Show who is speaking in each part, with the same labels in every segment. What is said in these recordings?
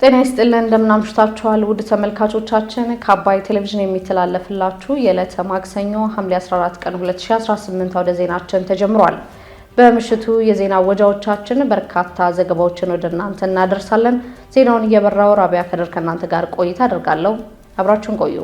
Speaker 1: ጤና ይስጥልን እንደምን አምሽታችኋል ውድ ተመልካቾቻችን ከአባይ ቴሌቪዥን የሚተላለፍላችሁ የዕለተ ማክሰኞ ሐምሌ 14 ቀን 2018 ወደ ዜናችን ተጀምሯል። በምሽቱ የዜና ወጃዎቻችን በርካታ ዘገባዎችን ወደ እናንተ እናደርሳለን። ዜናውን እየበራው ራቢያ ከደር ከእናንተ ጋር ቆይታ አደርጋለሁ። አብራችሁን ቆዩ።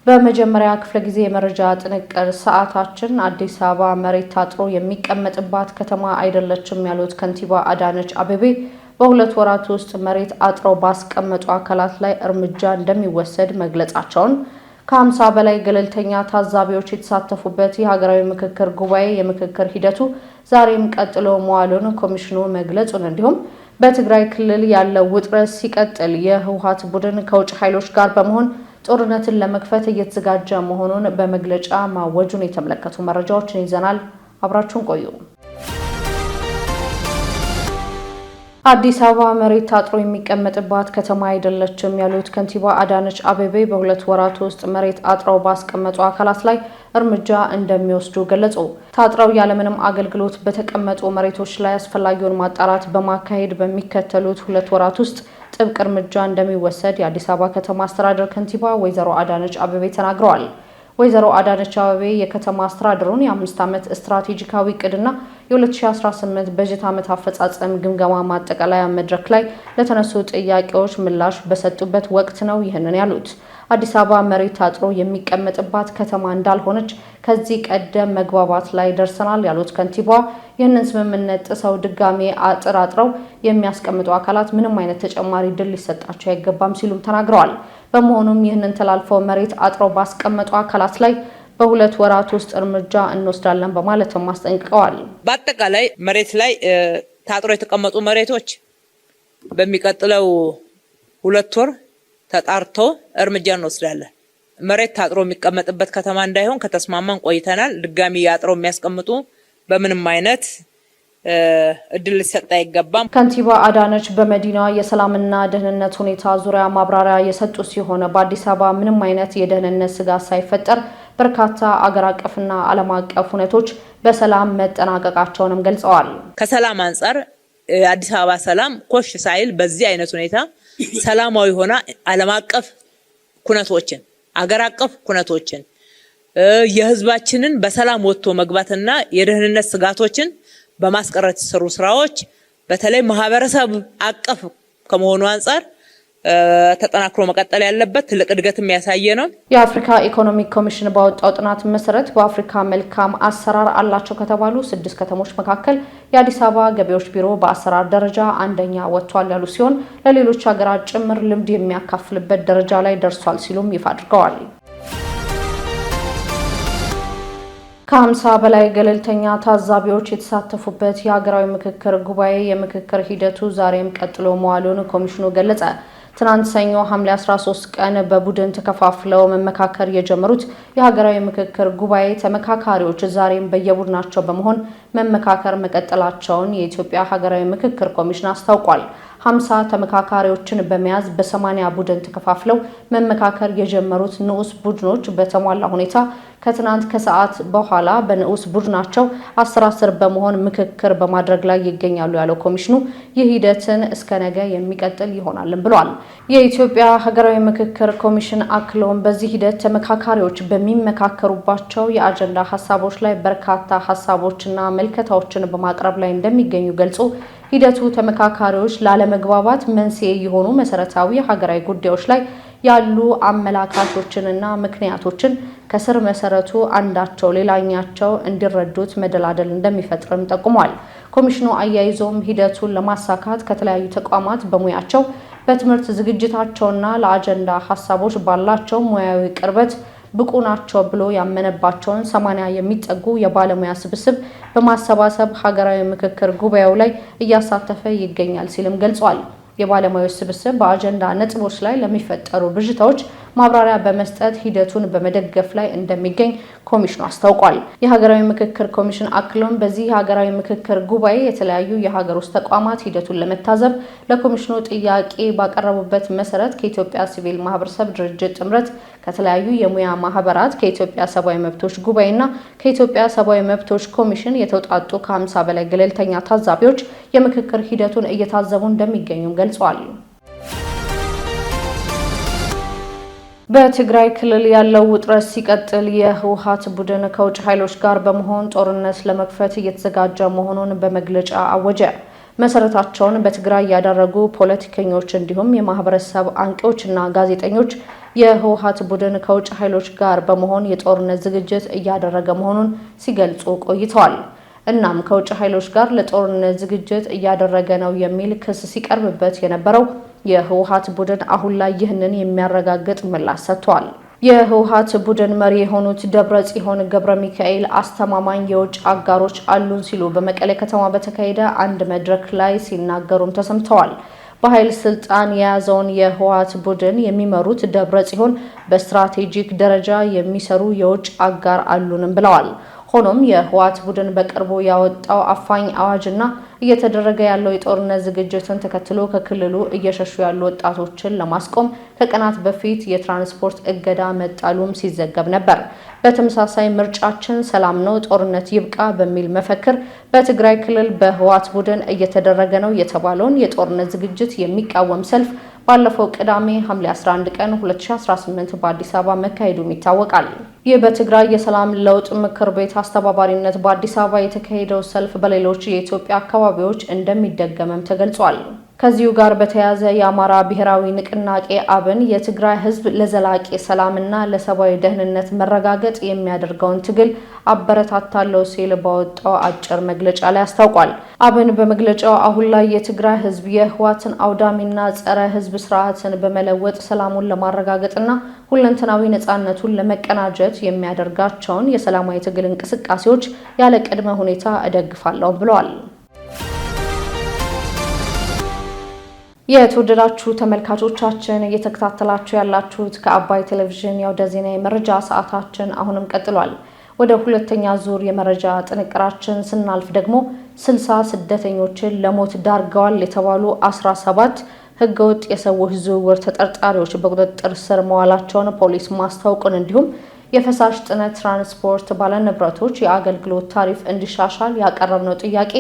Speaker 1: በመጀመሪያ ክፍለ ጊዜ የመረጃ ጥንቅር ሰዓታችን አዲስ አበባ መሬት ታጥሮ የሚቀመጥባት ከተማ አይደለችም ያሉት ከንቲባ አዳነች አቤቤ በሁለት ወራት ውስጥ መሬት አጥረው ባስቀመጡ አካላት ላይ እርምጃ እንደሚወሰድ መግለጻቸውን ከ50 በላይ ገለልተኛ ታዛቢዎች የተሳተፉበት የሀገራዊ ምክክር ጉባኤ የምክክር ሂደቱ ዛሬም ቀጥሎ መዋሉን ኮሚሽኑ መግለጹን እንዲሁም በትግራይ ክልል ያለው ውጥረት ሲቀጥል የህወሓት ቡድን ከውጭ ኃይሎች ጋር በመሆን ጦርነትን ለመክፈት እየተዘጋጀ መሆኑን በመግለጫ ማወጁን የተመለከቱ መረጃዎችን ይዘናል። አብራችሁን ቆዩ። አዲስ አበባ መሬት ታጥሮ የሚቀመጥባት ከተማ አይደለችም ያሉት ከንቲባ አዳነች አቤቤ በሁለት ወራት ውስጥ መሬት አጥረው ባስቀመጡ አካላት ላይ እርምጃ እንደሚወስዱ ገለጹ። ታጥረው ያለምንም አገልግሎት በተቀመጡ መሬቶች ላይ አስፈላጊውን ማጣራት በማካሄድ በሚከተሉት ሁለት ወራት ውስጥ ጥብቅ እርምጃ እንደሚወሰድ የአዲስ አበባ ከተማ አስተዳደር ከንቲባ ወይዘሮ አዳነች አቤቤ ተናግረዋል። ወይዘሮ አዳነች አቤቤ የከተማ አስተዳደሩን የ5 ዓመት ስትራቴጂካዊ ዕቅድና የ2018 በጀት ዓመት አፈጻጸም ግምገማ ማጠቃለያ መድረክ ላይ ለተነሱ ጥያቄዎች ምላሽ በሰጡበት ወቅት ነው ይህንን ያሉት። አዲስ አበባ መሬት ታጥሮ የሚቀመጥባት ከተማ እንዳልሆነች ከዚህ ቀደም መግባባት ላይ ደርሰናል ያሉት ከንቲባ ይህንን ስምምነት ጥሰው ድጋሜ አጥረው የሚያስቀምጡ አካላት ምንም አይነት ተጨማሪ ድል ሊሰጣቸው አይገባም ሲሉም ተናግረዋል። በመሆኑም ይህንን ተላልፈው መሬት አጥረው ባስቀመጡ አካላት ላይ በሁለት ወራት ውስጥ እርምጃ እንወስዳለን በማለትም አስጠንቅቀዋል።
Speaker 2: በአጠቃላይ መሬት ላይ ታጥሮ የተቀመጡ መሬቶች በሚቀጥለው ሁለት ወር ተጣርቶ እርምጃ እንወስዳለን። መሬት ታጥሮ የሚቀመጥበት ከተማ እንዳይሆን ከተስማማን ቆይተናል። ድጋሚ ያጥረው የሚያስቀምጡ በምንም አይነት እድል ሊሰጥ አይገባም።
Speaker 1: ከንቲባ አዳነች በመዲናዋ የሰላምና ደህንነት ሁኔታ ዙሪያ ማብራሪያ የሰጡ ሲሆን በአዲስ አበባ ምንም አይነት የደህንነት ስጋት ሳይፈጠር በርካታ አገር አቀፍና ዓለም አቀፍ ሁነቶች በሰላም መጠናቀቃቸውንም ገልጸዋል።
Speaker 2: ከሰላም አንጻር አዲስ አበባ ሰላም ኮሽ ሳይል በዚህ አይነት ሁኔታ ሰላማዊ ሆና ዓለም አቀፍ ኩነቶችን አገር አቀፍ ኩነቶችን የህዝባችንን በሰላም ወጥቶ መግባትና የደህንነት ስጋቶችን በማስቀረት የተሰሩ ስራዎች በተለይ ማህበረሰብ አቀፍ ከመሆኑ አንጻር ተጠናክሮ መቀጠል ያለበት ትልቅ እድገት የሚያሳየ ነው።
Speaker 1: የአፍሪካ ኢኮኖሚክ ኮሚሽን ባወጣው ጥናት መሰረት በአፍሪካ መልካም አሰራር አላቸው ከተባሉ 6 ከተሞች መካከል የአዲስ አበባ ገቢዎች ቢሮ በአሰራር ደረጃ አንደኛ ወጥቷል ያሉ ሲሆን ለሌሎች ሀገራት ጭምር ልምድ የሚያካፍልበት ደረጃ ላይ ደርሷል ሲሉም ይፋ አድርገዋል። ከ50 በላይ ገለልተኛ ታዛቢዎች የተሳተፉበት የሀገራዊ ምክክር ጉባኤ የምክክር ሂደቱ ዛሬም ቀጥሎ መዋሉን ኮሚሽኑ ገለጸ። ትናንት ሰኞ ሐምሌ 13 ቀን በቡድን ተከፋፍለው መመካከር የጀመሩት የሀገራዊ ምክክር ጉባኤ ተመካካሪዎች ዛሬም በየቡድናቸው በመሆን መመካከር መቀጠላቸውን የኢትዮጵያ ሀገራዊ ምክክር ኮሚሽን አስታውቋል። 50 ተመካካሪዎችን በመያዝ በ80 ቡድን ተከፋፍለው መመካከር የጀመሩት ንዑስ ቡድኖች በተሟላ ሁኔታ ከትናንት ከሰዓት በኋላ በንዑስ ቡድናቸው 10 በመሆን ምክክር በማድረግ ላይ ይገኛሉ ያለው ኮሚሽኑ ይህ ሂደትን እስከ ነገ የሚቀጥል ይሆናልም ብሏል። የኢትዮጵያ ሀገራዊ ምክክር ኮሚሽን አክሎም በዚህ ሂደት ተመካካሪዎች በሚመካከሩባቸው የአጀንዳ ሀሳቦች ላይ በርካታ ሀሳቦችና መልከታዎችን በማቅረብ ላይ እንደሚገኙ ገልጾ ሂደቱ ተመካካሪዎች ላለመግባባት መንስኤ የሆኑ መሰረታዊ ሀገራዊ ጉዳዮች ላይ ያሉ አመላካቾችንና ምክንያቶችን ከስር መሰረቱ አንዳቸው ሌላኛቸው እንዲረዱት መደላደል እንደሚፈጥርም ጠቁሟል። ኮሚሽኑ አያይዞም ሂደቱን ለማሳካት ከተለያዩ ተቋማት በሙያቸው በትምህርት ዝግጅታቸውና ለአጀንዳ ሀሳቦች ባላቸው ሙያዊ ቅርበት ብቁ ናቸው ብሎ ያመነባቸውን 80 የሚጠጉ የባለሙያ ስብስብ በማሰባሰብ ሀገራዊ ምክክር ጉባኤው ላይ እያሳተፈ ይገኛል ሲልም ገልጿል። የባለሙያዎች ስብስብ በአጀንዳ ነጥቦች ላይ ለሚፈጠሩ ብዥታዎች ማብራሪያ በመስጠት ሂደቱን በመደገፍ ላይ እንደሚገኝ ኮሚሽኑ አስታውቋል። የሀገራዊ ምክክር ኮሚሽን አክሎም በዚህ ሀገራዊ ምክክር ጉባኤ የተለያዩ የሀገር ውስጥ ተቋማት ሂደቱን ለመታዘብ ለኮሚሽኑ ጥያቄ ባቀረቡበት መሰረት ከኢትዮጵያ ሲቪል ማህበረሰብ ድርጅት ጥምረት፣ ከተለያዩ የሙያ ማህበራት፣ ከኢትዮጵያ ሰብአዊ መብቶች ጉባኤና ከኢትዮጵያ ሰብአዊ መብቶች ኮሚሽን የተውጣጡ ከ50 በላይ ገለልተኛ ታዛቢዎች የምክክር ሂደቱን እየታዘቡ እንደሚገኙም ገልጸዋል። በትግራይ ክልል ያለው ውጥረት ሲቀጥል የህወሓት ቡድን ከውጭ ኃይሎች ጋር በመሆን ጦርነት ለመክፈት እየተዘጋጀ መሆኑን በመግለጫ አወጀ። መሰረታቸውን በትግራይ ያደረጉ ፖለቲከኞች እንዲሁም የማህበረሰብ አንቂዎችና ጋዜጠኞች የህወሓት ቡድን ከውጭ ኃይሎች ጋር በመሆን የጦርነት ዝግጅት እያደረገ መሆኑን ሲገልጹ ቆይተዋል። እናም ከውጭ ኃይሎች ጋር ለጦርነት ዝግጅት እያደረገ ነው የሚል ክስ ሲቀርብበት የነበረው የህወሓት ቡድን አሁን ላይ ይህንን የሚያረጋግጥ ምላሽ ሰጥቷል። የህወሓት ቡድን መሪ የሆኑት ደብረጽዮን ገብረ ሚካኤል አስተማማኝ የውጭ አጋሮች አሉን ሲሉ በመቀሌ ከተማ በተካሄደ አንድ መድረክ ላይ ሲናገሩም ተሰምተዋል። በኃይል ስልጣን የያዘውን የህወሓት ቡድን የሚመሩት ደብረጽዮን በስትራቴጂክ ደረጃ የሚሰሩ የውጭ አጋር አሉንም ብለዋል። ሆኖም የህወሓት ቡድን በቅርቡ ያወጣው አፋኝ አዋጅና እየተደረገ ያለው የጦርነት ዝግጅትን ተከትሎ ከክልሉ እየሸሹ ያሉ ወጣቶችን ለማስቆም ከቀናት በፊት የትራንስፖርት እገዳ መጣሉም ሲዘገብ ነበር። በተመሳሳይ ምርጫችን ሰላም ነው፣ ጦርነት ይብቃ በሚል መፈክር በትግራይ ክልል በህወሓት ቡድን እየተደረገ ነው የተባለውን የጦርነት ዝግጅት የሚቃወም ሰልፍ ባለፈው ቅዳሜ ሐምሌ 11 ቀን 2018 በአዲስ አበባ መካሄዱም ይታወቃል። ይህ በትግራይ የሰላም ለውጥ ምክር ቤት አስተባባሪነት በአዲስ አበባ የተካሄደው ሰልፍ በሌሎች የኢትዮጵያ አካባቢዎች እንደሚደገምም ተገልጿል። ከዚሁ ጋር በተያያዘ የአማራ ብሔራዊ ንቅናቄ አብን የትግራይ ህዝብ ለዘላቂ ሰላምና ለሰብአዊ ደህንነት መረጋገጥ የሚያደርገውን ትግል አበረታታለሁ ሲል ባወጣው አጭር መግለጫ ላይ አስታውቋል። አብን በመግለጫው አሁን ላይ የትግራይ ህዝብ የህወሓትን አውዳሚና ጸረ ህዝብ ስርዓትን በመለወጥ ሰላሙን ለማረጋገጥና ሁለንተናዊ ነጻነቱን ለመቀናጀት የሚያደርጋቸውን የሰላማዊ ትግል እንቅስቃሴዎች ያለ ቅድመ ሁኔታ እደግፋለሁ ብለዋል። የተወደዳችሁ ተመልካቾቻችን እየተከታተላችሁ ያላችሁት ከአባይ ቴሌቪዥን የአውደ ዜና የመረጃ ሰዓታችን አሁንም ቀጥሏል። ወደ ሁለተኛ ዙር የመረጃ ጥንቅራችን ስናልፍ ደግሞ 60 ስደተኞችን ለሞት ዳርገዋል የተባሉ 17 ህገወጥ የሰዎች ዝውውር ተጠርጣሪዎች በቁጥጥር ስር መዋላቸውን ፖሊስ ማስታወቁን እንዲሁም የፈሳሽ ጭነት ትራንስፖርት ባለንብረቶች የአገልግሎት ታሪፍ እንዲሻሻል ያቀረብነው ጥያቄ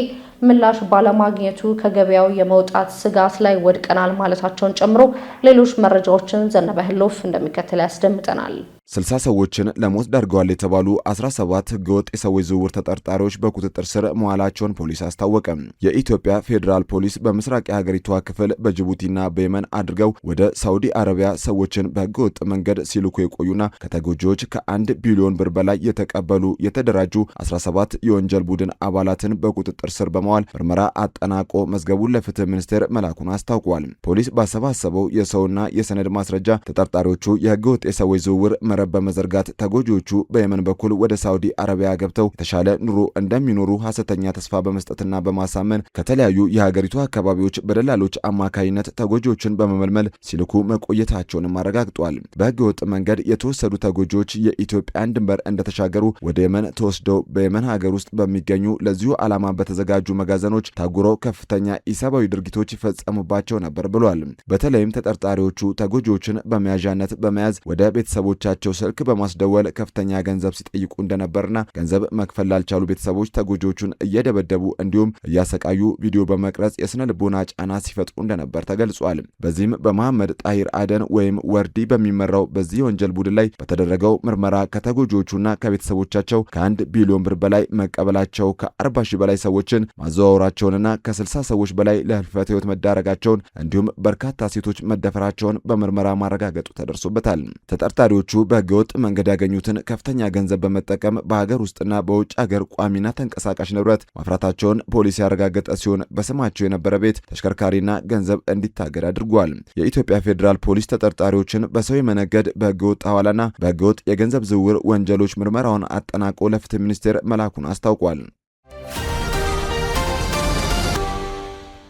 Speaker 1: ምላሽ ባለማግኘቱ ከገበያው የመውጣት ስጋት ላይ ወድቀናል ማለታቸውን ጨምሮ ሌሎች መረጃዎችን ዘነበ ህሎፍ እንደሚከተል ያስደምጠናል።
Speaker 3: 60 ሰዎችን ለሞት ዳርገዋል የተባሉ 17 ህገወጥ የሰዎች ዝውውር ተጠርጣሪዎች በቁጥጥር ስር መዋላቸውን ፖሊስ አስታወቀ። የኢትዮጵያ ፌዴራል ፖሊስ በምስራቅ የሀገሪቷ ክፍል በጅቡቲና በየመን አድርገው ወደ ሳውዲ አረቢያ ሰዎችን በህገወጥ መንገድ ሲልኩ የቆዩና ከተጎጂዎች ከ1 ቢሊዮን ብር በላይ የተቀበሉ የተደራጁ 17 የወንጀል ቡድን አባላትን በቁጥጥር ስር በመዋል ምርመራ አጠናቆ መዝገቡን ለፍትህ ሚኒስቴር መላኩን አስታውቋል። ፖሊስ ባሰባሰበው የሰውና የሰነድ ማስረጃ ተጠርጣሪዎቹ የህገወጥ የሰዎች ዝውውር መረብ በመዘርጋት ተጎጂዎቹ በየመን በኩል ወደ ሳውዲ አረቢያ ገብተው የተሻለ ኑሮ እንደሚኖሩ ሐሰተኛ ተስፋ በመስጠትና በማሳመን ከተለያዩ የሀገሪቱ አካባቢዎች በደላሎች አማካይነት ተጎጂዎችን በመመልመል ሲልኩ መቆየታቸውንም አረጋግጧል። በህገወጥ መንገድ የተወሰዱ ተጎጂዎች የኢትዮጵያን ድንበር እንደተሻገሩ ወደ የመን ተወስደው በየመን ሀገር ውስጥ በሚገኙ ለዚሁ ዓላማ በተዘጋጁ መጋዘኖች ታጉረው ከፍተኛ ኢሰብአዊ ድርጊቶች ይፈጸሙባቸው ነበር ብሏል። በተለይም ተጠርጣሪዎቹ ተጎጂዎችን በመያዣነት በመያዝ ወደ ቤተሰቦቻቸው ስልክ በማስደወል ከፍተኛ ገንዘብ ሲጠይቁ እንደነበርና ገንዘብ መክፈል ላልቻሉ ቤተሰቦች ተጎጂዎቹን እየደበደቡ እንዲሁም እያሰቃዩ ቪዲዮ በመቅረጽ የስነ ልቦና ጫና ሲፈጥሩ እንደነበር ተገልጿል። በዚህም በመሐመድ ጣሂር አደን ወይም ወርዲ በሚመራው በዚህ ወንጀል ቡድን ላይ በተደረገው ምርመራ ከተጎጂዎቹና ከቤተሰቦቻቸው ከ1 ቢሊዮን ብር በላይ መቀበላቸው፣ ከ40 ሺህ በላይ ሰዎችን ማዘዋወራቸውንና ከ60 ሰዎች በላይ ለህልፈተ ህይወት መዳረጋቸውን እንዲሁም በርካታ ሴቶች መደፈራቸውን በምርመራ ማረጋገጡ ተደርሶበታል። ተጠርጣሪዎቹ በህገወጥ መንገድ ያገኙትን ከፍተኛ ገንዘብ በመጠቀም በሀገር ውስጥና በውጭ ሀገር ቋሚና ተንቀሳቃሽ ንብረት ማፍራታቸውን ፖሊስ ያረጋገጠ ሲሆን በስማቸው የነበረ ቤት፣ ተሽከርካሪና ገንዘብ እንዲታገድ አድርጓል። የኢትዮጵያ ፌዴራል ፖሊስ ተጠርጣሪዎችን በሰው የመነገድ በህገወጥ ሐዋላና በህገወጥ የገንዘብ ዝውውር ወንጀሎች ምርመራውን አጠናቆ ለፍትህ ሚኒስቴር መላኩን አስታውቋል።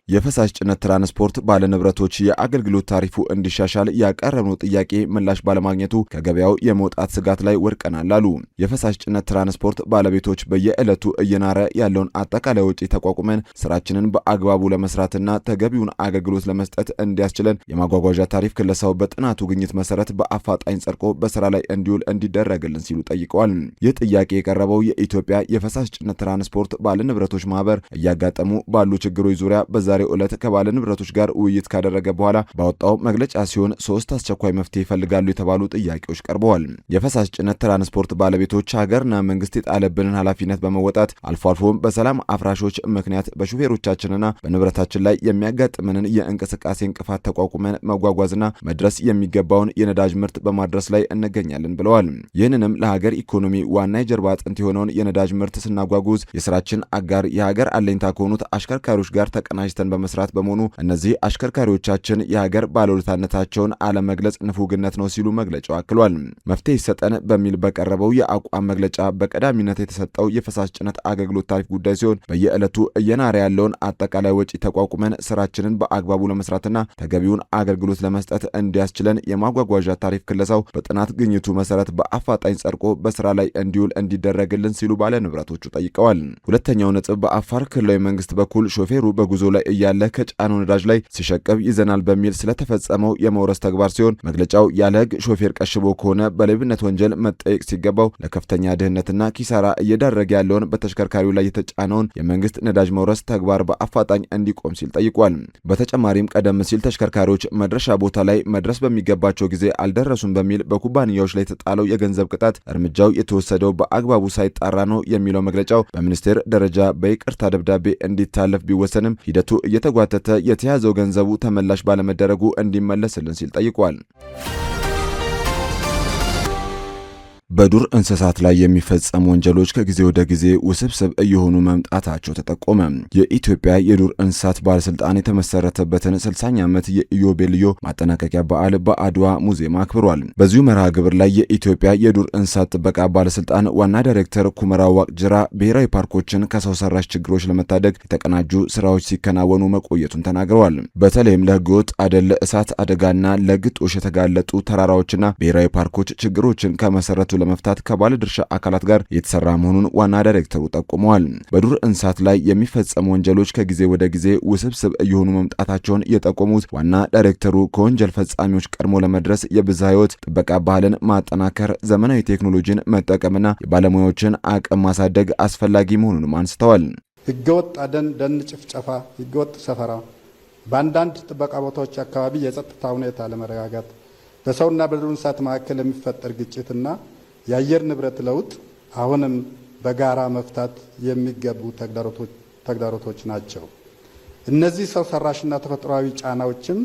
Speaker 3: የፈሳሽ ጭነት ትራንስፖርት ባለንብረቶች የአገልግሎት ታሪፉ እንዲሻሻል ያቀረብነው ጥያቄ ምላሽ ባለማግኘቱ ከገበያው የመውጣት ስጋት ላይ ወድቀናል አሉ። የፈሳሽ ጭነት ትራንስፖርት ባለቤቶች በየዕለቱ እየናረ ያለውን አጠቃላይ ወጪ ተቋቁመን ስራችንን በአግባቡ ለመስራትና ተገቢውን አገልግሎት ለመስጠት እንዲያስችለን የማጓጓዣ ታሪፍ ክለሳው በጥናቱ ግኝት መሰረት በአፋጣኝ ጸድቆ በስራ ላይ እንዲውል እንዲደረግልን ሲሉ ጠይቀዋል። ይህ ጥያቄ የቀረበው የኢትዮጵያ የፈሳሽ ጭነት ትራንስፖርት ባለንብረቶች ማህበር እያጋጠሙ ባሉ ችግሮች ዙሪያ በዛሬው ዕለት ከባለንብረቶች ጋር ውይይት ካደረገ በኋላ ባወጣው መግለጫ ሲሆን 3 አስቸኳይ መፍትሄ ይፈልጋሉ የተባሉ ጥያቄዎች ቀርበዋል። የፈሳሽ ጭነት ትራንስፖርት ባለቤቶች ሀገርና መንግስት የጣለብንን ኃላፊነት በመወጣት አልፎ አልፎም በሰላም አፍራሾች ምክንያት በሹፌሮቻችንና በንብረታችን ላይ የሚያጋጥመንን የእንቅስቃሴ እንቅፋት ተቋቁመን መጓጓዝና መድረስ የሚገባውን የነዳጅ ምርት በማድረስ ላይ እንገኛለን ብለዋል። ይህንንም ለሀገር ኢኮኖሚ ዋና የጀርባ አጥንት የሆነውን የነዳጅ ምርት ስናጓጉዝ የስራችን አጋር የሀገር አለኝታ ከሆኑት አሽከርካሪዎች ጋር ተቀናጅተን በመስራት በመሆኑ እነዚህ አሽከርካሪዎቻችን የሀገር ባለውለታነታቸውን አለመግለጽ ንፉግነት ነው ሲሉ መግለጫው አክሏል። መፍትሄ ይሰጠን በሚል በቀረበው የአቋም መግለጫ በቀዳሚነት የተሰጠው የፈሳሽ ጭነት አገልግሎት ታሪፍ ጉዳይ ሲሆን በየዕለቱ እየናረ ያለውን አጠቃላይ ወጪ ተቋቁመን ስራችንን በአግባቡ ለመስራትና ተገቢውን አገልግሎት ለመስጠት እንዲያስችለን የማጓጓዣ ታሪፍ ክለሳው በጥናት ግኝቱ መሰረት በአፋጣኝ ጸድቆ በስራ ላይ እንዲውል እንዲደረግልን ሲሉ ባለ ንብረቶቹ ጠይቀዋል። ሁለተኛው ነጥብ በአፋር ክልላዊ መንግስት በኩል ሾፌሩ በጉዞ ላይ እያለ ከጫነው ነዳጅ ላይ ሲሸቅብ ይዘናል በሚል ስለተፈጸመው የመውረስ ተግባር ሲሆን መግለጫው ያለ ሕግ ሾፌር ቀሽቦ ከሆነ በሌብነት ወንጀል መጠየቅ ሲገባው ለከፍተኛ ድህነትና ኪሳራ እየዳረገ ያለውን በተሽከርካሪው ላይ የተጫነውን የመንግስት ነዳጅ መውረስ ተግባር በአፋጣኝ እንዲቆም ሲል ጠይቋል። በተጨማሪም ቀደም ሲል ተሽከርካሪዎች መድረሻ ቦታ ላይ መድረስ በሚገባቸው ጊዜ አልደረሱም በሚል በኩባንያዎች ላይ የተጣለው የገንዘብ ቅጣት እርምጃው የተወሰደው በአግባቡ ሳይጣራ ነው የሚለው መግለጫው በሚኒስቴር ደረጃ በይቅርታ ደብዳቤ እንዲታለፍ ቢወሰንም ሂደቱ እየተጓተተ የተያዘው ገንዘቡ ተመላሽ ባለመደረጉ እንዲመለስልን ሲል ጠይቋል። በዱር እንስሳት ላይ የሚፈጸሙ ወንጀሎች ከጊዜ ወደ ጊዜ ውስብስብ እየሆኑ መምጣታቸው ተጠቆመ። የኢትዮጵያ የዱር እንስሳት ባለስልጣን የተመሰረተበትን 60ኛ ዓመት የኢዮቤልዩ ማጠናቀቂያ በዓል በአድዋ ሙዚየም አክብሯል። በዚሁ መርሃ ግብር ላይ የኢትዮጵያ የዱር እንስሳት ጥበቃ ባለስልጣን ዋና ዳይሬክተር ኩመራ ዋቅጅራ ብሔራዊ ፓርኮችን ከሰው ሰራሽ ችግሮች ለመታደግ የተቀናጁ ስራዎች ሲከናወኑ መቆየቱን ተናግረዋል። በተለይም ለህገወጥ አደን፣ ለእሳት አደጋና ለግጦሽ የተጋለጡ ተራራዎችና ብሔራዊ ፓርኮች ችግሮችን ከመሰረቱ ለመፍታት ከባለድርሻ አካላት ጋር የተሰራ መሆኑን ዋና ዳይሬክተሩ ጠቁመዋል። በዱር እንስሳት ላይ የሚፈጸሙ ወንጀሎች ከጊዜ ወደ ጊዜ ውስብስብ እየሆኑ መምጣታቸውን የጠቆሙት ዋና ዳይሬክተሩ ከወንጀል ፈጻሚዎች ቀድሞ ለመድረስ የብዝሃ ህይወት ጥበቃ ባህልን ማጠናከር፣ ዘመናዊ ቴክኖሎጂን መጠቀምና የባለሙያዎችን አቅም ማሳደግ አስፈላጊ መሆኑንም አንስተዋል።
Speaker 4: ህገወጥ አደን፣ ደን ጭፍጨፋ፣ ህገወጥ ሰፈራ፣ በአንዳንድ ጥበቃ ቦታዎች አካባቢ የጸጥታ ሁኔታ ለመረጋጋት፣ በሰውና በዱር እንስሳት መካከል የሚፈጠር ግጭትና የአየር ንብረት ለውጥ አሁንም በጋራ መፍታት የሚገቡ ተግዳሮቶች ናቸው። እነዚህ ሰው ሰራሽና ተፈጥሯዊ ጫናዎችም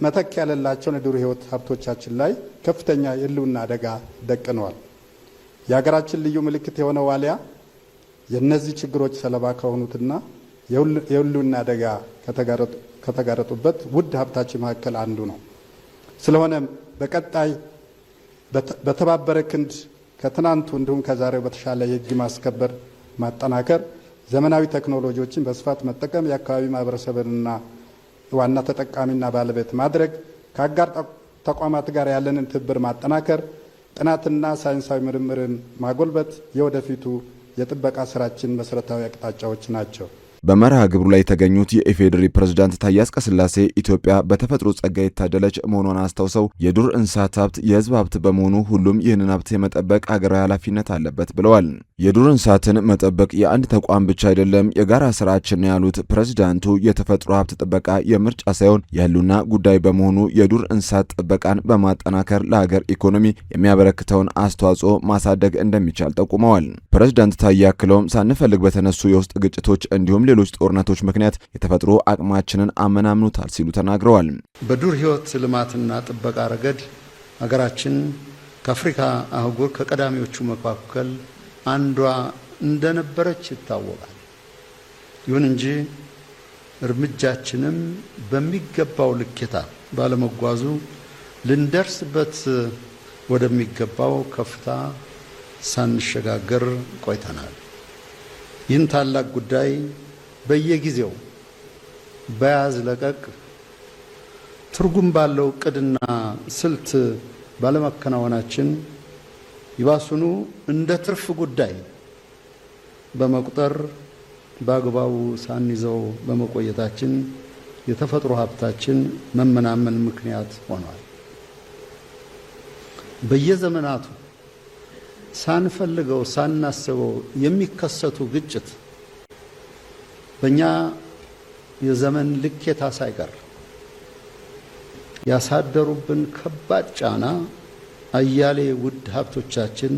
Speaker 4: መተኪያ የሌላቸውን የዱር ህይወት ሀብቶቻችን ላይ ከፍተኛ የህልውና አደጋ ደቅነዋል። የሀገራችን ልዩ ምልክት የሆነው ዋልያ የእነዚህ ችግሮች ሰለባ ከሆኑትና የህልውና አደጋ ከተጋረጡበት ውድ ሀብታችን መካከል አንዱ ነው። ስለሆነም በቀጣይ በተባበረ ክንድ ከትናንቱ እንዲሁም ከዛሬው በተሻለ የህግ ማስከበር ማጠናከር፣ ዘመናዊ ቴክኖሎጂዎችን በስፋት መጠቀም፣ የአካባቢ ማህበረሰብንና ዋና ተጠቃሚና ባለቤት ማድረግ፣ ከአጋር ተቋማት ጋር ያለንን ትብብር ማጠናከር፣ ጥናትና ሳይንሳዊ ምርምርን ማጎልበት የወደፊቱ የጥበቃ ስራችን መሰረታዊ አቅጣጫዎች ናቸው።
Speaker 3: በመርሃ ግብሩ ላይ የተገኙት የኢፌዴሪ ፕሬዝዳንት ታዬ አጽቀሥላሴ ኢትዮጵያ በተፈጥሮ ጸጋ የታደለች መሆኗን አስታውሰው የዱር እንስሳት ሀብት የህዝብ ሀብት በመሆኑ ሁሉም ይህንን ሀብት የመጠበቅ ሀገራዊ ኃላፊነት አለበት ብለዋል። የዱር እንስሳትን መጠበቅ የአንድ ተቋም ብቻ አይደለም፣ የጋራ ስራችን ነው ያሉት ፕሬዝዳንቱ የተፈጥሮ ሀብት ጥበቃ የምርጫ ሳይሆን የህልውና ጉዳይ በመሆኑ የዱር እንስሳት ጥበቃን በማጠናከር ለሀገር ኢኮኖሚ የሚያበረክተውን አስተዋጽኦ ማሳደግ እንደሚቻል ጠቁመዋል። ፕሬዝዳንት ታዬ አክለውም ሳንፈልግ በተነሱ የውስጥ ግጭቶች እንዲሁም ሌሎች ጦርነቶች ምክንያት የተፈጥሮ አቅማችንን አመናምኑታል ሲሉ ተናግረዋል።
Speaker 4: በዱር ህይወት ልማትና ጥበቃ ረገድ ሀገራችን ከአፍሪካ አህጉር ከቀዳሚዎቹ መካከል አንዷ እንደነበረች ይታወቃል። ይሁን እንጂ እርምጃችንም በሚገባው ልኬታ ባለመጓዙ ልንደርስበት ወደሚገባው ከፍታ ሳንሸጋገር ቆይተናል። ይህን ታላቅ ጉዳይ በየጊዜው
Speaker 5: በያዝ ለቀቅ ትርጉም ባለው ቅድና ስልት ባለመከናወናችን ይባሱኑ እንደ ትርፍ ጉዳይ በመቁጠር በአግባቡ ሳንይዘው በመቆየታችን የተፈጥሮ ሀብታችን መመናመን ምክንያት ሆኗል። በየዘመናቱ ሳንፈልገው ሳናስበው የሚከሰቱ ግጭት በእኛ የዘመን ልኬታ ሳይቀር ያሳደሩብን ከባድ ጫና አያሌ ውድ ሀብቶቻችን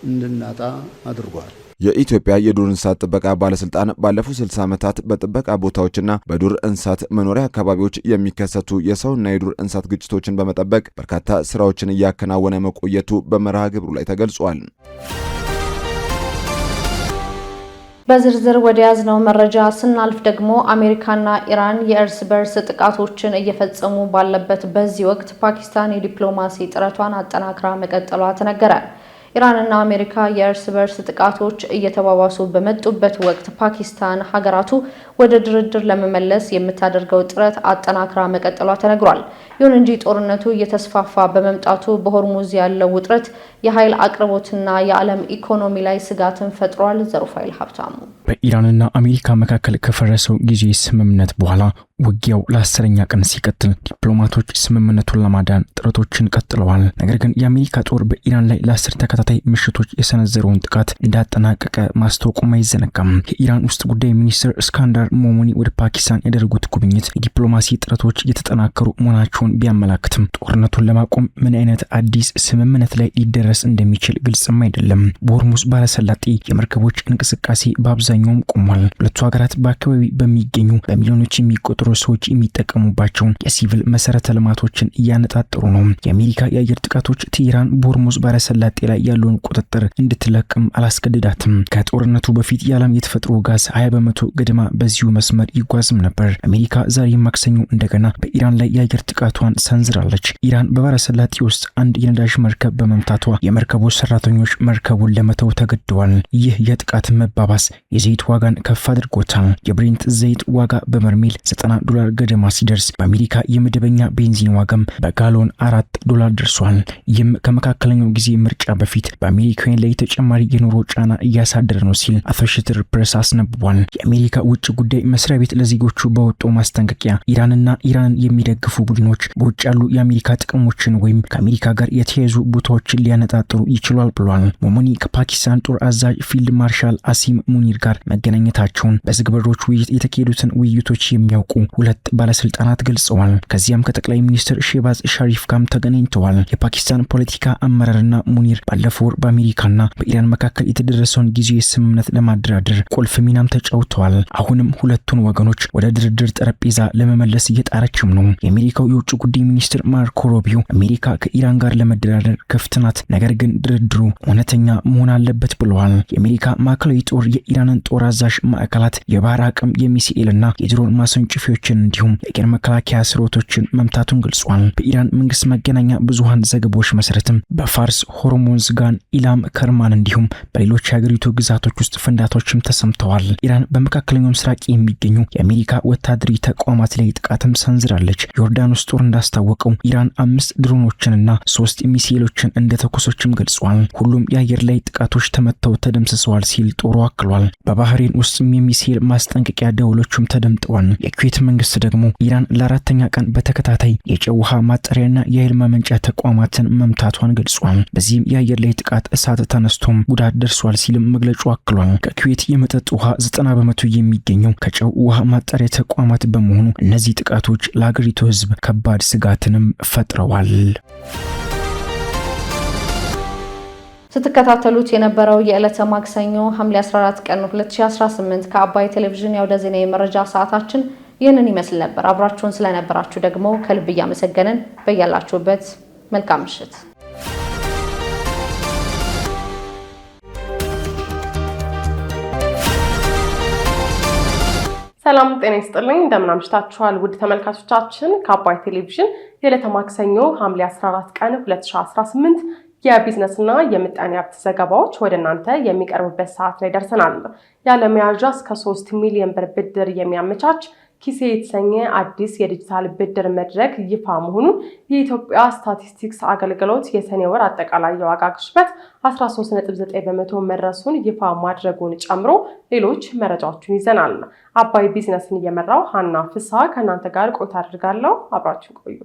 Speaker 5: እንድናጣ አድርጓል።
Speaker 3: የኢትዮጵያ የዱር እንስሳት ጥበቃ ባለስልጣን ባለፉት 60 ዓመታት በጥበቃ ቦታዎችና በዱር እንስሳት መኖሪያ አካባቢዎች የሚከሰቱ የሰውና የዱር እንስሳት ግጭቶችን በመጠበቅ በርካታ ስራዎችን እያከናወነ መቆየቱ በመርሃ ግብሩ ላይ ተገልጿል።
Speaker 1: በዝርዝር ወደ ያዝነው መረጃ ስናልፍ ደግሞ አሜሪካና ኢራን የእርስ በርስ ጥቃቶችን እየፈጸሙ ባለበት በዚህ ወቅት ፓኪስታን የዲፕሎማሲ ጥረቷን አጠናክራ መቀጠሏ ተነገረ። ኢራንና አሜሪካ የእርስ በርስ ጥቃቶች እየተባባሱ በመጡበት ወቅት ፓኪስታን ሀገራቱ ወደ ድርድር ለመመለስ የምታደርገው ጥረት አጠናክራ መቀጠሏ ተነግሯል። ይሁን እንጂ ጦርነቱ እየተስፋፋ በመምጣቱ በሆርሙዝ ያለው ውጥረት የኃይል አቅርቦትና የዓለም ኢኮኖሚ ላይ ስጋትን ፈጥሯል። ዘሩፋይል ሀብታሙ
Speaker 6: በኢራንና አሜሪካ መካከል ከፈረሰው ጊዜ ስምምነት በኋላ ውጊያው ለ10ኛ ቀን ሲቀጥል ዲፕሎማቶች ስምምነቱን ለማዳን ጥረቶችን ቀጥለዋል። ነገር ግን የአሜሪካ ጦር በኢራን ላይ ለ10 ተከታታይ ምሽቶች የሰነዘረውን ጥቃት እንዳጠናቀቀ ማስታወቁም አይዘነጋም። የኢራን ውስጥ ጉዳይ ሚኒስትር እስካንዳር ሞሞኒ ወደ ፓኪስታን ያደረጉት ጉብኝት የዲፕሎማሲ ጥረቶች እየተጠናከሩ መሆናቸውን ቢያመላክትም ጦርነቱን ለማቆም ምን አይነት አዲስ ስምምነት ላይ ሊደረስ እንደሚችል ግልጽም አይደለም። በሆርሙዝ ባለሰላጤ የመርከቦች እንቅስቃሴ በአብዛኛውም ቆሟል። ሁለቱ ሀገራት በአካባቢ በሚገኙ በሚሊዮኖች የሚቆጠሩ ሰዎች የሚጠቀሙባቸውን የሲቪል መሰረተ ልማቶችን እያነጣጠሩ ነው። የአሜሪካ የአየር ጥቃቶች ቴህራን በሆርሙዝ ባለሰላጤ ላይ ያለውን ቁጥጥር እንድትለቅም አላስገድዳትም። ከጦርነቱ በፊት የዓለም የተፈጥሮ ጋዝ 20% ገደማ በዚሁ መስመር ይጓዝም ነበር። አሜሪካ ዛሬ ማክሰኞ እንደገና በኢራን ላይ የአየር ጥቃቷን ሰንዝራለች። ኢራን በባለሰላጤ ውስጥ አንድ የነዳጅ መርከብ በመምታቷ የመርከቡ ሰራተኞች መርከቡን ለመተው ተገደዋል። ይህ የጥቃት መባባስ የዘይት ዋጋን ከፍ አድርጎታል። የብሬንት ዘይት ዋጋ በበርሜል $90 ገደማ ሲደርስ በአሜሪካ የመደበኛ ቤንዚን ዋጋም በጋሎን $4 ደርሷል። ይህም ከመካከለኛው ጊዜ ምርጫ በፊት በአሜሪካውያን ላይ ተጨማሪ የኑሮ ጫና እያሳደረ ነው ሲል አሶሺየትድ ፕሬስ አስነብቧል። የአሜሪካ ውጭ ጉዳይ መስሪያ ቤት ለዜጎቹ በወጣው ማስጠንቀቂያ ኢራንና ኢራን የሚደግፉ ቡድኖች በውጭ ያሉ የአሜሪካ ጥቅሞችን ወይም ከአሜሪካ ጋር የተያያዙ ቦታዎችን ሊያነጣጥሩ ይችላል ብሏል። ሞሞኒ ከፓኪስታን ጦር አዛዥ ፊልድ ማርሻል አሲም ሙኒር ጋር መገናኘታቸውን በዝግ በሮች ውይይት የተካሄዱትን ውይይቶች የሚያውቁ ሁለት ባለስልጣናት ገልጸዋል። ከዚያም ከጠቅላይ ሚኒስትር ሼባዝ ሻሪፍ ጋር ተገናኝተዋል። የፓኪስታን ፖለቲካ አመራርና ሙኒር ባለፈው ወር በአሜሪካና በኢራን መካከል የተደረሰውን ጊዜያዊ ስምምነት ለማደራደር ቁልፍ ሚናም ተጫውተዋል። አሁንም ሁለቱን ወገኖች ወደ ድርድር ጠረጴዛ ለመመለስ እየጣረችም ነው። የአሜሪካው የውጭ ጉዳይ ሚኒስትር ማርኮ ሩቢዮ አሜሪካ ከኢራን ጋር ለመደራደር ክፍት ናት፣ ነገር ግን ድርድሩ እውነተኛ መሆን አለበት ብለዋል። የአሜሪካ ማዕከላዊ ጦር የኢራንን ጦር አዛዥ ማዕከላት የባህር አቅም የሚሳኤልና የድሮን ማስወንጨፊያዎችን እንዲሁም የአየር መከላከያ ስርዓቶችን መምታቱን ገልጿል። በኢራን መንግስት መገናኛ ብዙሃን ዘገባዎች መሰረትም በፋርስ፣ ሆርሙዝ፣ ጋን፣ ኢላም፣ ከርማን እንዲሁም በሌሎች የሀገሪቱ ግዛቶች ውስጥ ፍንዳታዎችም ተሰምተዋል። ኢራን በመካከለኛው ምስራቅ የሚገኙ የአሜሪካ ወታደራዊ ተቋማት ላይ ጥቃትም ሰንዝራለች። ዮርዳኖስ ጦር እንዳስታወቀው ኢራን 5 ድሮኖችንና 3 ሚሳኤሎችን እንደተኮሰችም ገልጿል። ሁሉም የአየር ላይ ጥቃቶች ተመተው ተደምስሰዋል ሲል ጦሩ አክሏል። በባህሬን ውስጥም የሚሳኤል ማስጠንቀቂያ ደወሎችም ተደምጠዋል። የኩዌት መንግስት ደግሞ ኢራን ለ4ኛ ቀን በተከታታይ የጨው ውሃ ማጣሪያና የኃይል ማመንጫ ተቋማትን መምታቷን ገልጿል። በዚህም የአየር ላይ ጥቃት እሳት ተነስቶም ጉዳት ደርሷል ሲልም መግለጫው አክሏል። ከኩዌት የመጠጥ ውሃ 90% የሚገኘው ከጨው ውሃ ማጣሪያ ተቋማት በመሆኑ እነዚህ ጥቃቶች ለሀገሪቱ ሕዝብ ከባድ ስጋትንም ፈጥረዋል።
Speaker 1: ስትከታተሉት የነበረው የዕለተ ማክሰኞ ሐምሌ 14 ቀን 2018 ከአባይ ቴሌቪዥን የአውደ ዜና የመረጃ ሰዓታችን ይህንን ይመስል ነበር። አብራችሁን ስለነበራችሁ ደግሞ ከልብ እያመሰገንን በያላችሁበት መልካም ምሽት።
Speaker 7: ሰላም ጤና ይስጥልኝ። እንደምን አምሽታችኋል ውድ ተመልካቾቻችን። ከአባይ ቴሌቪዥን የዕለተ ማክሰኞ ሐምሌ 14 ቀን 2018 የቢዝነስና የምጣኔ ሀብት ዘገባዎች ወደ እናንተ የሚቀርቡበት ሰዓት ላይ ደርሰናል። ያለ መያዣ እስከ 3 ሚሊዮን ብር ብድር የሚያመቻች ኪሴ የተሰኘ አዲስ የዲጂታል ብድር መድረክ ይፋ መሆኑን የኢትዮጵያ ስታቲስቲክስ አገልግሎት የሰኔ ወር አጠቃላይ የዋጋ ግሽበት 13.9% መድረሱን ይፋ ማድረጉን ጨምሮ ሌሎች መረጃዎችን ይዘናል። አባይ ቢዝነስን እየመራው ሀና ፍስሐ ከእናንተ ጋር ቆይታ አድርጋለሁ። አብራችሁ ቆዩ።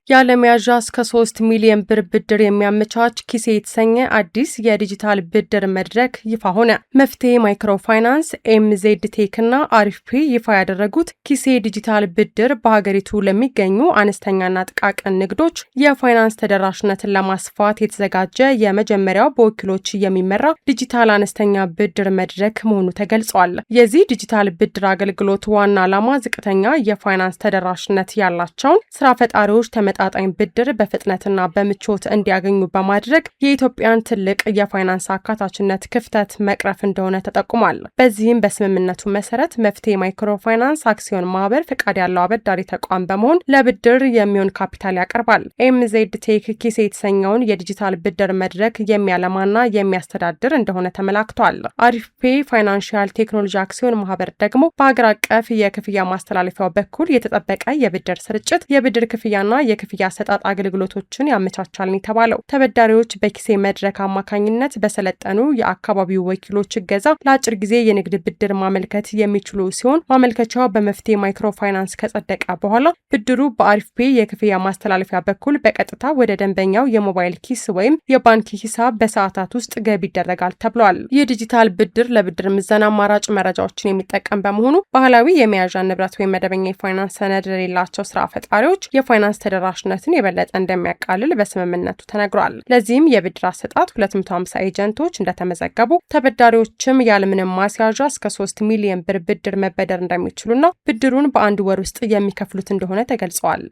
Speaker 7: ያለመያዣ እስከ 3 ሚሊዮን ብር ብድር የሚያመቻች ኪሴ የተሰኘ አዲስ የዲጂታል ብድር መድረክ ይፋ ሆነ። መፍትሄ ማይክሮ ፋይናንስ፣ ኤምዜድ ቴክ እና አሪፍፔ ይፋ ያደረጉት ኪሴ ዲጂታል ብድር በሀገሪቱ ለሚገኙ አነስተኛና ጥቃቅን ንግዶች የፋይናንስ ተደራሽነትን ለማስፋት የተዘጋጀ የመጀመሪያው በወኪሎች የሚመራ ዲጂታል አነስተኛ ብድር መድረክ መሆኑ ተገልጿል። የዚህ ዲጂታል ብድር አገልግሎት ዋና ዓላማ ዝቅተኛ የፋይናንስ ተደራሽነት ያላቸውን ስራ ፈጣሪዎች ተመጣጣኝ ብድር በፍጥነትና በምቾት እንዲያገኙ በማድረግ የኢትዮጵያን ትልቅ የፋይናንስ አካታችነት ክፍተት መቅረፍ እንደሆነ ተጠቁሟል። በዚህም በስምምነቱ መሰረት መፍትሄ ማይክሮ ፋይናንስ አክሲዮን ማህበር ፈቃድ ያለው አበዳሪ ተቋም በመሆን ለብድር የሚሆን ካፒታል ያቀርባል። ኤምዜድ ቴክ ኪሴ የተሰኘውን የዲጂታል ብድር መድረክ የሚያለማና የሚያስተዳድር እንደሆነ ተመላክቷል። አሪፍፔ ፋይናንሻል ቴክኖሎጂ አክሲዮን ማህበር ደግሞ በሀገር አቀፍ የክፍያ ማስተላለፊያው በኩል የተጠበቀ የብድር ስርጭት፣ የብድር ክፍያና የክፍያ አሰጣጥ አገልግሎቶችን ያመቻቻል የተባለው ተበዳሪዎች በኪሴ መድረክ አማካኝነት በሰለጠኑ የአካባቢው ወኪሎች እገዛ ለአጭር ጊዜ የንግድ ብድር ማመልከት የሚችሉ ሲሆን ማመልከቻው በመፍትሄ ማይክሮ ፋይናንስ ከጸደቀ በኋላ ብድሩ በአሪፍፔ የክፍያ ማስተላለፊያ በኩል በቀጥታ ወደ ደንበኛው የሞባይል ኪስ ወይም የባንክ ሂሳብ በሰዓታት ውስጥ ገቢ ይደረጋል ተብሏል። ይህ ዲጂታል ብድር ለብድር ምዘና አማራጭ መረጃዎችን የሚጠቀም በመሆኑ ባህላዊ የመያዣ ንብረት ወይም መደበኛ የፋይናንስ ሰነድ ለሌላቸው ስራ ፈጣሪዎች የፋይናንስ ተደራሽነትን የበለጠ እንደሚያቃልል በስምምነቱ ተነግሯል። ለዚህም የብድር አሰጣጥ 250 ኤጀንቶች እንደተመዘገቡ፣ ተበዳሪዎችም ያለምንም ማስያዣ እስከ 3 ሚሊዮን ብር ብድር መበደር እንደሚችሉና ብድሩን በአንድ ወር ውስጥ የሚከፍሉት እንደሆነ ተገልጸዋል።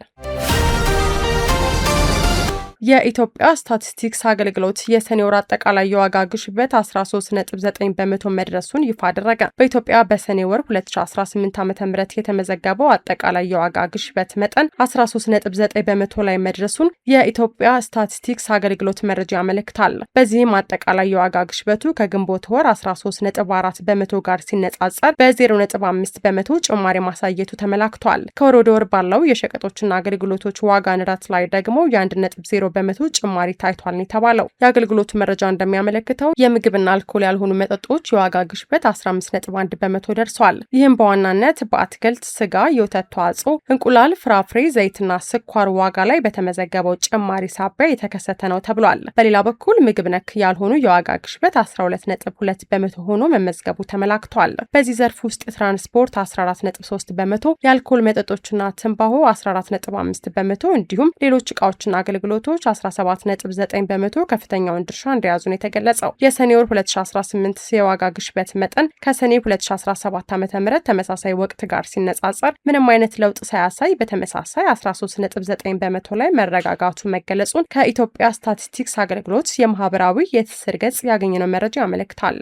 Speaker 7: የኢትዮጵያ ስታቲስቲክስ አገልግሎት የሰኔ ወር አጠቃላይ የዋጋ ግሽበት 13.9% መድረሱን ይፋ አደረገ። በኢትዮጵያ በሰኔ ወር 2018 ዓ.ም የተመዘገበው አጠቃላይ የዋጋ ግሽበት መጠን 13.9% ላይ መድረሱን የኢትዮጵያ ስታቲስቲክስ አገልግሎት መረጃ ያመለክታል። በዚህም አጠቃላይ የዋጋ ግሽበቱ ከግንቦት ወር 13.4% ጋር ሲነጻጸር በ0.5% ጭማሪ ማሳየቱ ተመላክቷል። ከወር ወደ ወር ባለው የሸቀጦችና አገልግሎቶች ዋጋ ንረት ላይ ደግሞ የ1.0 በመቶ ጭማሪ ታይቷል የተባለው የአገልግሎቱ መረጃ እንደሚያመለክተው የምግብና አልኮል ያልሆኑ መጠጦች የዋጋ ግሽበት 15.1% ደርሷል። ይህም በዋናነት በአትክልት፣ ስጋ፣ የወተት ተዋጽኦ፣ እንቁላል፣ ፍራፍሬ፣ ዘይትና ስኳር ዋጋ ላይ በተመዘገበው ጭማሪ ሳቢያ የተከሰተ ነው ተብሏል። በሌላ በኩል ምግብ ነክ ያልሆኑ የዋጋ ግሽበት 12.2% ሆኖ መመዝገቡ ተመላክቷል። በዚህ ዘርፍ ውስጥ የትራንስፖርት 14.3%፣ የአልኮል መጠጦችና ትንባሆ 14.5% እንዲሁም ሌሎች እቃዎችና አገልግሎቶች 17.9% ከፍተኛውን ድርሻ እንደያዙ ነው የተገለጸው። የሰኔ ወር 2018 የዋጋ ግሽበት መጠን ከሰኔ 2017 ዓ.ም ተመሳሳይ ወቅት ጋር ሲነጻጸር ምንም አይነት ለውጥ ሳያሳይ በተመሳሳይ 13.9% ላይ መረጋጋቱ መገለጹን ከኢትዮጵያ ስታቲስቲክስ አገልግሎት የማህበራዊ የትስስር ገጽ ያገኘነው መረጃ ያመለክታል።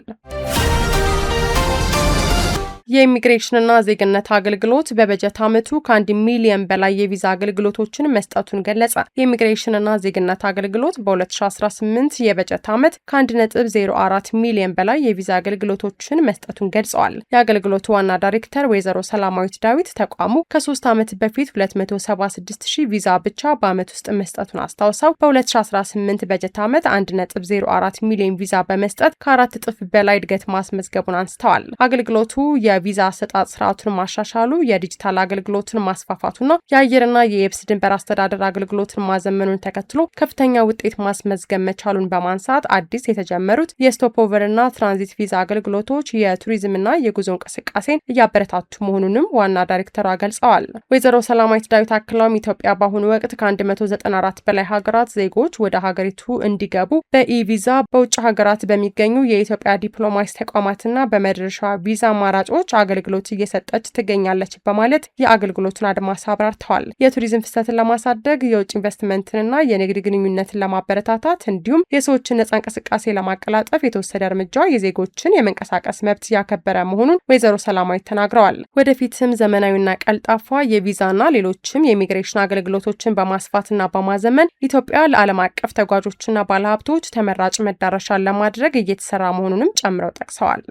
Speaker 7: የኢሚግሬሽንና ዜግነት አገልግሎት በበጀት ዓመቱ ከ1 ሚሊዮን በላይ የቪዛ አገልግሎቶችን መስጠቱን ገለጸ። የኢሚግሬሽንና ዜግነት አገልግሎት በ2018 የበጀት ዓመት ከ1.04 ሚሊዮን በላይ የቪዛ አገልግሎቶችን መስጠቱን ገልጸዋል። የአገልግሎቱ ዋና ዳይሬክተር ወይዘሮ ሰላማዊት ዳዊት ተቋሙ ከ3 ዓመት በፊት 276,000 ቪዛ ብቻ በዓመት ውስጥ መስጠቱን አስታውሰው በ2018 በጀት ዓመት 1.04 ሚሊዮን ቪዛ በመስጠት ከ4 እጥፍ በላይ እድገት ማስመዝገቡን አንስተዋል። አገልግሎቱ የቪዛ አሰጣጥ ስርዓቱን ማሻሻሉ፣ የዲጂታል አገልግሎትን ማስፋፋቱና የአየርና የየብስ ድንበር አስተዳደር አገልግሎትን ማዘመኑን ተከትሎ ከፍተኛ ውጤት ማስመዝገብ መቻሉን በማንሳት አዲስ የተጀመሩት የስቶፕ ኦቨርና ትራንዚት ቪዛ አገልግሎቶች የቱሪዝምና የጉዞ እንቅስቃሴን እያበረታቱ መሆኑንም ዋና ዳይሬክተሯ ገልጸዋል። ወይዘሮ ሰላማዊት ዳዊት አክለውም ኢትዮጵያ በአሁኑ ወቅት ከ194 በላይ ሀገራት ዜጎች ወደ ሀገሪቱ እንዲገቡ በኢ-ቪዛ በውጭ ሀገራት በሚገኙ የኢትዮጵያ ዲፕሎማሲ ተቋማትና በመድረሻ ቪዛ አማራጮች አገልግሎት እየሰጠች ትገኛለች በማለት የአገልግሎቱን አድማስ አብራርተዋል። የቱሪዝም ፍሰትን ለማሳደግ የውጭ ኢንቨስትመንትንና የንግድ ግንኙነትን ለማበረታታት እንዲሁም የሰዎችን ነጻ እንቅስቃሴ ለማቀላጠፍ የተወሰደ እርምጃ የዜጎችን የመንቀሳቀስ መብት ያከበረ መሆኑን ወይዘሮ ሰላማዊት ተናግረዋል። ወደፊትም ዘመናዊና ቀልጣፋ የቪዛና ሌሎችም የኢሚግሬሽን አገልግሎቶችን በማስፋትና በማዘመን ኢትዮጵያ ለዓለም አቀፍ ተጓዦችና ባለሀብቶች ተመራጭ መዳረሻን ለማድረግ እየተሰራ መሆኑንም ጨምረው ጠቅሰዋል።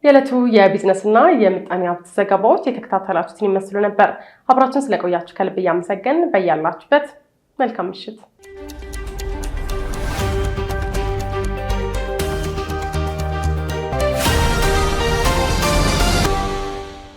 Speaker 7: የዕለቱ የቢዝነስና የምጣኔ ሀብት ዘገባዎች የተከታተላችሁትን ይመስሉ ነበር። አብራችሁን ስለቆያችሁ ከልብ እያመሰገን በያላችሁበት መልካም ምሽት